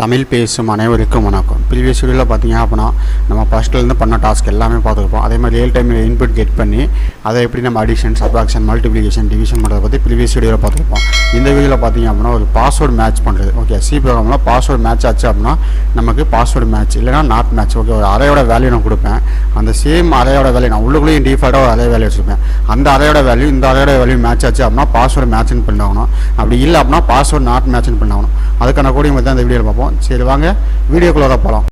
தமிழ் பேசும் அனைவருக்கும் வணக்கம். ப்ரீவியஸ் வீடியோவில் பார்த்தீங்க அப்படின்னா நம்ம ஃபஸ்ட்லேருந்து பண்ண டாஸ்க் எல்லாமே பார்த்துருப்போம். அதே மாதிரி ரியல் டைமில் இன்புட் கெட் பண்ணி அதை எப்படி நம்ம அடிஷன், சப்ட்ராக்ஷன், மல்டிப்ளிகேஷன், டிவிஷன் பண்ணுறதை பற்றி ப்ரீவியஸ் வீடியோவில் பார்த்துருப்போம். இந்த வீடியோவில் பார்த்தீங்க அப்படின்னா ஒரு பாஸ்வேர்டு மேட்ச் பண்ணுறது. ஓகே, சி ப்ரோக்ராமில் பாஸ்வேர்டு மேட்ச் ஆச்சு அப்படின்னா நமக்கு பாஸ்வேர்டு மேட்ச் இல்லைனா நாட் மேட்ச். ஓகே, ஒரு அறையோட வேல்யூ நான் கொடுப்பேன். அந்த சேம் அறையோட வேல்யூ நான் உள்ளுக்குள்ளேயும் டிஃபால்ட்டாக ஒரு அறை வேல்யூ வச்சுருப்பேன். அந்த அறையோட வேல்யூ இந்த அறையோட வேல்யூ மேட்ச் ஆச்சு அப்படின்னா பாஸ்வேர்டு மேட்ச்னு பண்ணாகணும். அப்படி இல்லை அப்படின்னா பாஸ்வேர்டு நாட் மேட்ச்னு பண்ணாகணும். அதுக்கான கோடிங் பற்றி அந்த வீடியோவில் பார்ப்போம். சரி, வாங்க வீடியோக்குள்ள போகலாம்.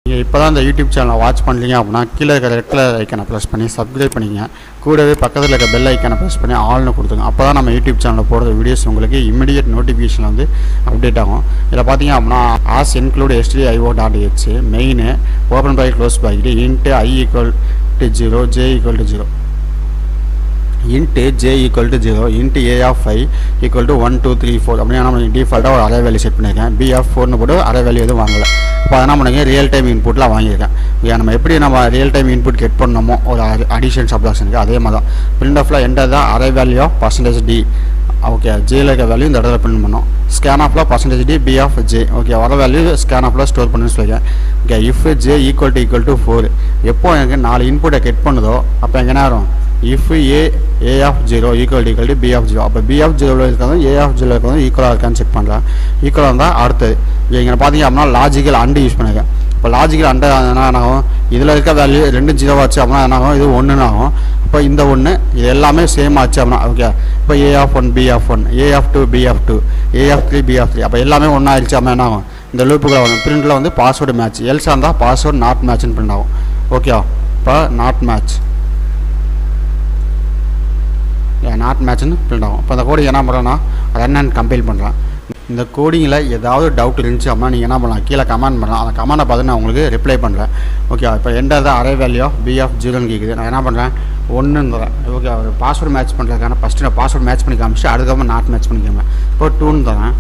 நீங்கள் இப்போ தான் இந்த யூடியூப் சேனலை வாட்ச் பண்ணுறீங்க அப்படின்னா கீழே இருக்கிற ரெட் கலர் ஐக்கனை ப்ரெஸ் பண்ணி சப்ஸ்கிரைப் பண்ணிங்க. கூடவே பக்கத்தில் இருக்க பெல் ஐக்கனை ப்ரெஸ் பண்ணி ஆல்னு கொடுத்துங்க. அப்போ தான் நம்ம யூடியூப் சேனலில் போடுற வீடியோஸ் உங்களுக்கு இமிடியேட் நோட்டிஃபிகேஷன் வந்து அப்டேட் ஆகும். இதில் பார்த்தீங்க அப்படின்னா hash include stdio.h main open பை close bracket int I = 0 j = 0 int j = 0 int a of I = 1 2 3 4 அப்படின்னா நம்ம டிஃபால்ட்டாக ஒரு அரே வேல்யூ செட் பண்ணியிருக்கேன். b of 4னு போட்டு அரே வேல்யூ எதுவும் வாங்கலை. இப்போ அதனால் பண்ணுங்க ரியல் டைம் இன்புட்லாம் வாங்கியிருக்கேன். ஏன் நம்ம எப்படி நம்ம ரியல் டைம் இன்புட் கெட் பண்ணணுமோ ஒரு அடிஷன் சப்ட்ராக்ஷனுக்கு அதே மாதிரி தான் பிரிண்ட் ஆஃபில் என்டர் தான் array value of %d. Okay, ஜேயில் இருக்க வேல்யூ இந்த இடத்துல பிரிண்ட் பண்ணோம். ஸ்கேன் ஆஃபில் %d b of j. Okay, வர வேல்யூ ஸ்கேன் ஆஃபில் ஸ்டோர் பண்ணுன்னு சொல்லியிருக்கேன். ஓகே, இஃப் j = 4 எப்போ எனக்கு 4 இன்புட்டை கெட் பண்ணுதோ அப்போ எங்கே வரும் if a of 0 = b of 0. அப்போ b of 0 இருக்கிறதும் a of 0 இருக்கிறதும் ஈக்குவலாக இருக்கான்னு செக் பண்ணுறேன். ஈக்குவலாக இருந்தால் அடுத்தது இங்கே பார்த்தீங்க அப்படின்னா லாஜிக்கல் அண்டு யூஸ் பண்ணியிருக்கேன். இப்போ லாஜிக்கல் அண்டு என்ன ஆகும், இதில் இருக்க வேல்யூ 2 0 ஆச்சு அப்படின்னா என்ன ஆகும், இது 1 ஆகும். இப்போ இந்த 1 இது எல்லாமே சேம் ஆச்சு அப்படின்னா ஓகே. இப்போ a of 1 b of 1 a of 2 b of 2 a of 3 b of 3 அப்போ எல்லாமே ஒன்றா ஆயிடுச்சு அப்படின்னா என்ன ஆகும், இந்த லூப்புக்குள்ள வரும். பிரிண்டில் வந்து பாஸ்வேர்டு மேட்ச், எல்ஸாக இருந்தால் பாஸ்வேர்டு நாட் மேட்ச்னு பிரிண்ட் ஆகும். ஓகே, இப்போ நாட் மேட்ச் நாட் மேட்ச்னு பிரிண்ட் ஆகும். இப்போ அந்த கோடிங் என்ன பண்ணுறேன்னா ரன் அண்ட் கம்பைல் பண்ணுறேன். இந்த கோடிங்கில் ஏதாவது டவுட் இருந்துச்சு அப்படின்னா நீங்கள் என்ன பண்ணலாம், கீழே கமெண்ட் பண்ணலாம். அந்த கமெண்டை பார்த்து நான் உங்களுக்கு ரிப்ளை பண்ணுறேன். ஓகே, இப்போ என்டர் தான் array value of b of 0ன்னு கேட்குது. நான் என்ன பண்ணுறேன் 1ன்னு தரேன். ஓகே, ஒரு பாஸ்வேர்டு மேட்ச் பண்ணுறதுக்கான ஃபஸ்ட்டு நான் பாஸ்வேர்டு மேட்ச் பண்ணி காமிச்சு அதுக்கப்புறம் நாட் மேட்ச் பண்ணிக்காமல் இப்போ 2ன்னு தரேன்.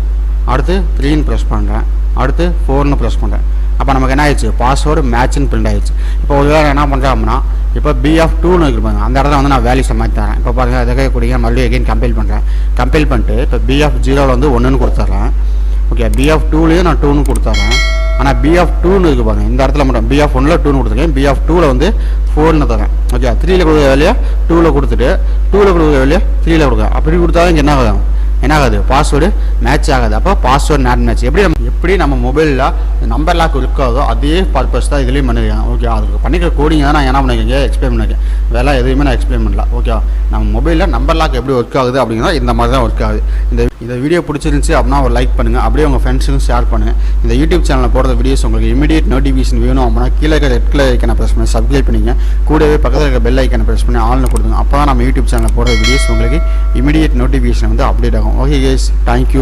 அடுத்து 3ன்னு ப்ரெஸ் பண்ணுறேன். அடுத்து 4ன்னு ப்ரெஸ் பண்ணுறேன். அப்போ நமக்கு என்ன ஆயிடுச்சு, பாஸ்வேர்டு மேட்ச்னு பிரிண்ட் ஆயிடுச்சு. இப்போ ஒரு வேளை என்ன பண்ணுறேன் அப்படின்னா இப்போ b of 2ன்னு இருப்பாங்க, அந்த இடத்துல வந்து நான் வேல்யூஸை மாற்றி தரேன். இப்போ பாருங்கள் அதை கூடிய மறுபடியும் எகைன் கம்பைல் பண்ணுறேன். கம்பைல் பண்ணிட்டு இப்போ b of 0ல் வந்து 1ன்னு கொடுத்துட்றேன். ஓகே, b of 2லேயும் நான் 2ன்னு கொடுத்துட்றேன். ஆனால் b of 2ன்னு இருக்கு பாருங்கள், இந்த இடத்துல மட்டும் b of 1ல் 2ன்னு கொடுத்துருக்கேன். b of 2ல் வந்து 4ன்னு தரேன். ஓகே, 3ல் கொடுக்குற வேலையை 2ல் கொடுத்துட்டு 2ல் கொடுக்குற வேலையை 3ல் கொடுக்குறேன். அப்படி கொடுத்தா இங்கே என்ன ஆகுது, பாஸ்வேர்டு மேட்ச் ஆகாது. அப்போ பாஸ்வேர்டு நாட் மேட்ச். எப்படி நம்ம மொபைலில் நம்பர் லாக் இருக்காதோ அதே பர்பஸ் தான் இதுலேயும் பண்ணியிருக்கேன். ஓகே, அதுக்கு பண்ணிக்கிற கோடிங் தான் நான் என்ன பண்ணியிருக்கேன் எக்ஸ்பிளைன் பண்ணியிருக்கேன். வேலை எதுவுமே நான் எக்ஸ்பிளைன் பண்ணல. ஓகே, நம்ம மொபைலில் நம்பர் லாக் எப்படி ஒர்க் ஆகுது அப்படின்னா இந்த மாதிரி தான் ஒர்க் ஆகுது. இந்த வீடியோ பிடிச்சிருந்துச்சி அப்படின்னா ஒரு லைக் பண்ணுங்கள். அப்படியே உங்கள் ஃப்ரெண்ட்ஸுக்கும் ஷேர் பண்ணுங்கள். இந்த யூடியூப் சேனலில் போடுற வீடியோஸ் உங்களுக்கு இமீடியட் நோட்டிஃபிகேஷன் வேணும் அப்படின்னா கீழே இருக்க ரெட் கலர் ஐக்கனை ப்ரெஸ் பண்ணி சப்ஸ்கிரைப் பண்ணிங்க. கூடவே பக்கத்தில் இருக்க பெல் ஐக்கனை ப்ரெஸ் பண்ணி ஆல்னு கொடுங்க. அப்போ தான் நம்ம யூடியூப் சேனலில் போடுற வீடியோஸ் உங்களுக்கு இமீடியட் நோட்டிஃபிகேஷன் வந்து அப்டேட் ஆகும். Okay guys, thank you.